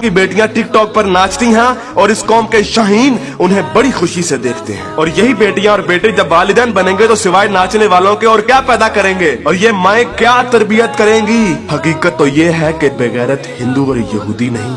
की बेटियां टिकटॉक पर नाचती हैं और इस कौम के शाहीन उन्हें बड़ी खुशी से देखते हैं। और यही बेटियां और बेटे जब वालिदैन बनेंगे तो सिवाय नाचने वालों के और क्या पैदा करेंगे, और ये माएँ क्या तरबियत करेंगी। हकीकत तो ये है कि बेगैरत हिंदू और यहूदी नहीं,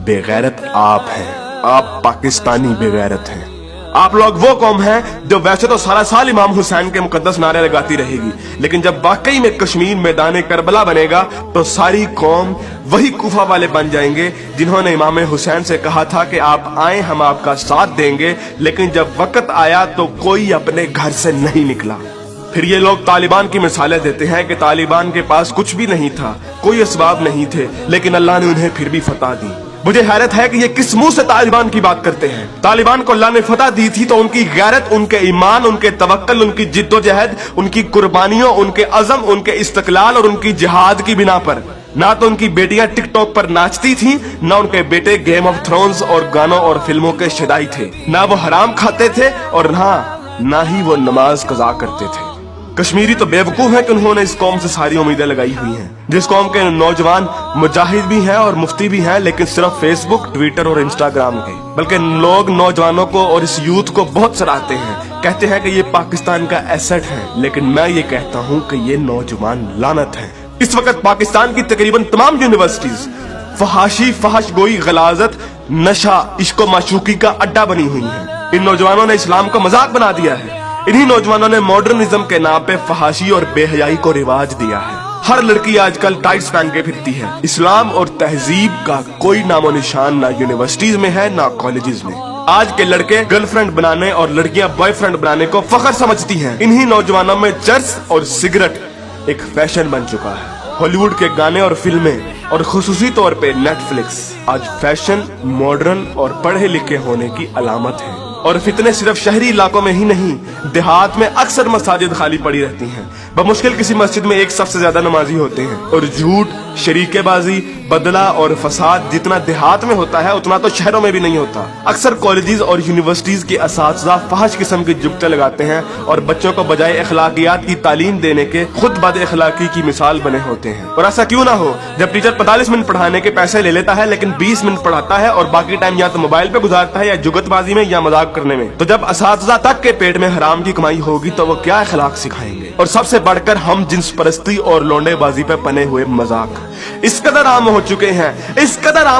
बेगैरत आप हैं। आप पाकिस्तानी बेगैरत हैं। आप लोग वो कौम हैं जो वैसे तो सारा साल इमाम हुसैन के मुकद्दस नारे लगाती रहेगी, लेकिन जब वाकई में कश्मीर मैदान करबला बनेगा तो सारी कौम वही कूफा वाले बन जाएंगे जिन्होंने इमाम हुसैन से कहा था कि आप आए हम आपका साथ देंगे, लेकिन जब वक्त आया तो कोई अपने घर से नहीं निकला। फिर ये लोग तालिबान की मिसालें देते हैं कि तालिबान के पास कुछ भी नहीं था, कोई असबाब नहीं थे, लेकिन अल्लाह ने उन्हें फिर भी फतह दी। मुझे हैरत है कि ये किस मुंह से तालिबान की बात करते हैं। तालिबान को अल्लाह ने फतह दी थी तो उनकी गैरत, उनके ईमान, उनके तवक्कल, उनकी जिद्दोजहद, उनकी कुर्बानियों, उनके अज़म, उनके इस्तक़लाल और उनकी जिहाद की बिना पर। ना तो उनकी बेटियां टिकटॉक पर नाचती थीं, ना उनके बेटे गेम ऑफ थ्रोन्स और गानों और फिल्मों के शदाई थे, ना वो हराम खाते थे और ना ही वो नमाज कज़ा करते थे। कश्मीरी तो बेवकूफ है कि उन्होंने इस कौम से सारी उम्मीदें लगाई हुई हैं, जिस कौम के नौजवान मुजाहिद भी हैं और मुफ्ती भी हैं, लेकिन सिर्फ फेसबुक, ट्विटर और इंस्टाग्राम के। बल्कि लोग नौजवानों को और इस यूथ को बहुत सराहते हैं, कहते हैं कि ये पाकिस्तान का एसेट है, लेकिन मैं ये कहता हूँ कि ये नौजवान लानत है। इस वक्त पाकिस्तान की तकरीबन तमाम यूनिवर्सिटीज फहाशी, फहश गोई, गलाजत, नशा, इश्क माशूकी का अड्डा बनी हुई है। इन नौजवानों ने इस्लाम को मजाक बना दिया है। इन्हीं नौजवानों ने मॉडर्निज्म के नाम पे फहाशी और बेहयाई को रिवाज दिया है। हर लड़की आजकल टाइट्स पहन के फिरती है। इस्लाम और तहजीब का कोई नामो निशान ना यूनिवर्सिटीज में है ना कॉलेजेस में। आज के लड़के गर्लफ्रेंड बनाने और लड़कियां बॉयफ्रेंड बनाने को फख्र समझती हैं। इन्हीं नौजवानों में चर्च और सिगरेट एक फैशन बन चुका है। हॉलीवुड के गाने और फिल्में और खुसूसी तौर पे नेटफ्लिक्स आज फैशन, मॉडर्न और पढ़े लिखे होने की अलामत है। और फितने सिर्फ शहरी इलाकों में ही नहीं, देहात में अक्सर मसाजिद खाली पड़ी रहती हैं। बमुश्किल किसी मस्जिद में एक सबसे ज्यादा नमाजी होते हैं। और झूठ, शरीकेबाजी, बदला और फसाद जितना देहात में होता है उतना तो शहरों में भी नहीं होता। अक्सर कॉलेजेस और यूनिवर्सिटीज के असातिज़ा फहश किस्म की जुगते लगाते हैं और बच्चों को बजाय अखलाकियात की तालीम देने के खुद बद अखलाकी की मिसाल बने होते हैं। और ऐसा क्यों ना हो जब टीचर 45 मिनट पढ़ाने के पैसे ले लेता है लेकिन 20 मिनट पढ़ाता है और बाकी टाइम या तो मोबाइल पे गुजारता है या जुगतबाजी में या मजाक करने में। तो जब असातिज़ा तक के पेट में हराम की कमाई होगी तो वो क्या अखलाक सिखाएंगे। और सबसे बढ़कर हम जिन्स परस्ती और लौंडेबाजी पे पने हुए मजाक इस कदर आम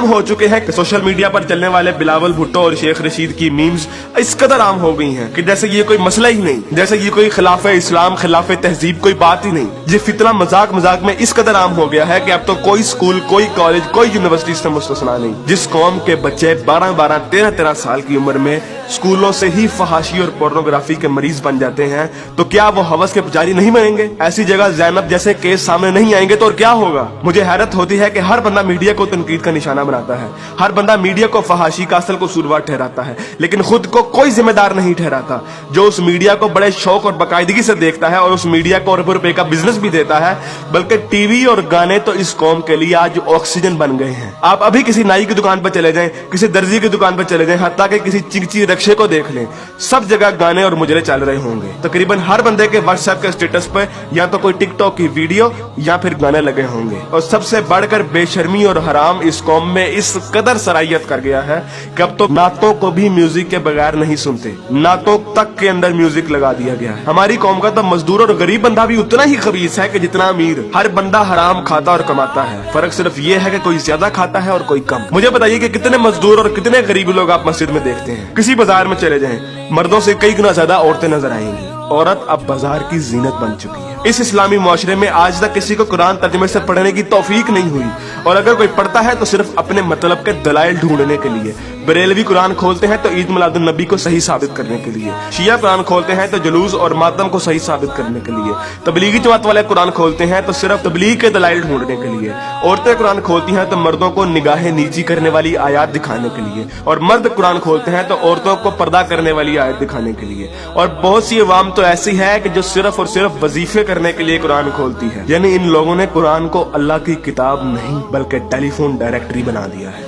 हो चुके हैं कि सोशल मीडिया पर चलने वाले बिलावल भुट्टो और शेख रशीद की मीम्स इस कदर आम हो गई हैं कि जैसे ये कोई मसला ही नहीं, जैसे ये कोई खिलाफे इस्लाम, खिलाफे तहजीब कोई बात ही नहीं। ये फितना मजाक में इस कदर आम हो गया है कि अब तो कोई स्कूल, कोई कॉलेज, कोई यूनिवर्सिटी से मुस्तस्ना नहीं। जिस कौम के बच्चे 12-12, 13-13 साल की उम्र में स्कूलों से ही फहाशी और पोर्नोग्राफी के मरीज बन जाते हैं, तो क्या वो हवस के पुजारी नहीं बनेंगे? ऐसी जगह ज़ैनब जैसे केस सामने नहीं आएंगे तो और क्या होगा? मुझे हैरत होती है कि हर बंदा मीडिया को तनकीद का निशाना बनाता है, हर बंदा मीडिया को फहाशी का असल कसूरवार ठहराता है, लेकिन खुद को कोई जिम्मेदार नहीं ठहराता जो उस मीडिया को बड़े शौक और बाकायदगी से देखता है और उस मीडिया को अरबों रुपए का बिजनेस भी देता है। बल्कि टीवी और गाने तो इस कौम के लिए आज ऑक्सीजन बन गए हैं। आप अभी किसी नाई की दुकान पर चले जाएं, किसी दर्जी की दुकान पर चले जाएं, हत्ता कि किसी चिंची रक्षे को देख लें, सब जगह गाने और मुजरे चल रहे होंगे। तकरीबन हर बंदे के व्हाट्सएप के स्टेटस पर या तो कोई टिकटॉक की वीडियो या फिर गाने लगे होंगे। और सबसे बढ़कर बेशर्मी और हराम इस कौम में इस कदर सराहियत कर गया है कि अब तो नातों को भी म्यूजिक के बगैर नहीं सुनते, नातों तक के अंदर म्यूजिक लगा दिया गया है। हमारी कौम का तो मजदूर और गरीब बंदा भी उतना ही खबीस है कि जितना अमीर। हर बंदा हराम खाता और कमाता है, फर्क सिर्फ ये है कि कोई ज्यादा खाता है और कोई कम। मुझे बताइए कि कितने मजदूर और कितने गरीब लोग आप मस्जिद में देखते हैं? किसी बाजार में चले जाएं, मर्दों से कई गुना ज्यादा औरतें नजर आएंगी। औरत अब बाजार की जीनत बन चुकी है। इस इस्लामी मुआशरे में आज तक किसी को कुरान तर्जुमे से पढ़ने की तौफीक नहीं हुई, और अगर कोई पढ़ता है तो सिर्फ अपने मतलब के दलाइल ढूंढने के लिए। बरेलवी कुरान खोलते हैं तो ईद मिलादुन नबी को सही साबित करने के लिए, शिया कुरान खोलते हैं तो जुलूस और मातम को सही साबित करने के लिए, तबलीगी जमात वाले कुरान खोलते हैं तो सिर्फ तबलीग के दलाइल ढूंढने के लिए, औरतें कुरान खोलती हैं तो मर्दों को निगाहें नीची करने वाली आयत दिखाने के लिए, और मर्द कुरान खोलते हैं तो औरतों को पर्दा करने वाली आयत दिखाने के लिए। और बहुत सी अवाम तो ऐसी है कि जो सिर्फ और सिर्फ वजीफे करने के लिए कुरान खोलती है। यानी इन लोगों ने कुरान को अल्लाह की किताब नहीं बल्कि टेलीफोन डायरेक्टरी बना दिया है।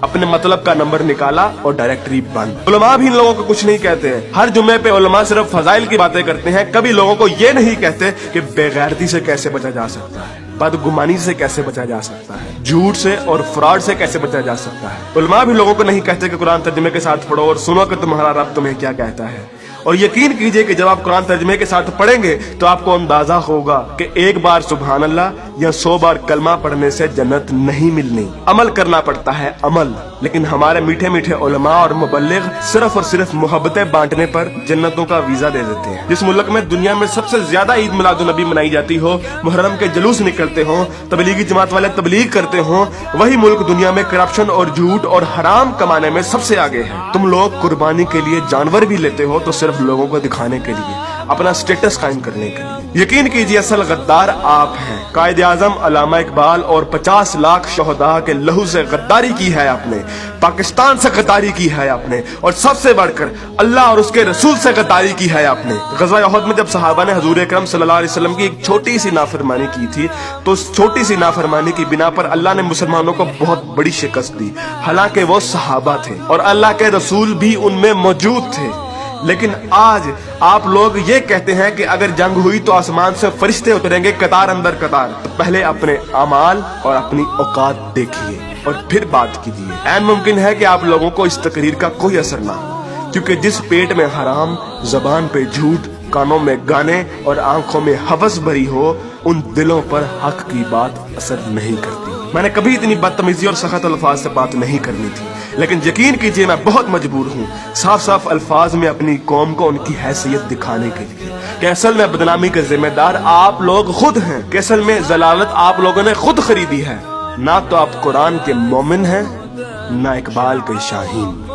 अपने मतलब का नंबर निकाला और डायरेक्टरी बंद। उलमा भी इन लोगों को कुछ नहीं कहते हैं। हर जुम्मे पे उलमा सिर्फ फजाइल की बातें करते हैं, कभी लोगों को ये नहीं कहते कि बेगैरती से कैसे बचा जा सकता है। बदगुमानी से कैसे बचा जा सकता है, झूठ से और फ्रॉड से कैसे बचा जा सकता है। उलमा भी लोगों को नहीं कहते कि कुरान तर्जुमे के साथ पढ़ो और सुनो कि तुम्हारा रब तुम्हें क्या कहता है। और यकीन कीजिए कि जब आप कुरान तर्जुमे के साथ पढ़ेंगे तो आपको अंदाजा होगा कि एक बार सुभान अल्लाह या 100 बार कलमा पढ़ने से जन्नत नहीं मिलनी। अमल करना पड़ता है, अमल। लेकिन हमारे मीठे मीठे उलमा और मुबल्लिग सिर्फ और सिर्फ मोहब्बतें बांटने पर जन्नतों का वीजा दे देते हैं। जिस मुल्क में दुनिया में सबसे ज्यादा ईद मिलादुन नबी मनाई जाती हो, मुहर्रम के जुलूस निकलते हो, तबलीगी जमात वाले तबलीग करते हो, वही मुल्क दुनिया में करप्शन और झूठ और हराम कमाने में सबसे आगे है। तुम लोग कुर्बानी के लिए जानवर भी लेते हो तो सिर्फ लोगों को दिखाने के लिए, अपना स्टेटस कायम करने के लिए। यकीन कीजिए असल गद्दार आप हैं। कायद आजम अल्लामा इकबाल और 50 लाख शोहदा के लहू से गद्दारी की है आपने, पाकिस्तान से गद्दारी की है आपने, और सबसे बढ़कर अल्लाह और उसके रसूल से गद्दारी की है आपने। ग़ज़वा उहद में जब सहाबा ने हुज़ूर अकरम सल्लल्लाहु अलैहि वसल्लम की एक छोटी सी नाफरमानी की थी तो उस छोटी सी नाफरमानी की बिना पर अल्लाह ने मुसलमानों को बहुत बड़ी शिकस्त दी। हालांकि वो सहाबा थे और अल्लाह के रसूल भी उनमें मौजूद थे। लेकिन आज आप लोग ये कहते हैं कि अगर जंग हुई तो आसमान से फरिश्ते उतरेंगे कतार अंदर कतार। तो पहले अपने अमाल और अपनी औकात देखिए और फिर बात कीजिए। ऐन मुमकिन है कि आप लोगों को इस तकरीर का कोई असर ना हो, क्योंकि जिस पेट में हराम, जबान पे झूठ, कानों में गाने और आंखों में हवस भरी हो, उन दिलों पर हक की बात असर नहीं करती। मैंने कभी इतनी बदतमीजी और सख्त अल्फाज से बात नहीं करनी थी, लेकिन यकीन कीजिए मैं बहुत मजबूर हूँ साफ साफ अल्फाज में अपनी कौम को उनकी हैसियत दिखाने के लिए कि असल में बदनामी के जिम्मेदार आप लोग खुद हैं, कि असल में जलालत आप लोगों ने खुद खरीदी है। ना तो आप कुरान के मोमिन हैं, ना इकबाल के शाहीन।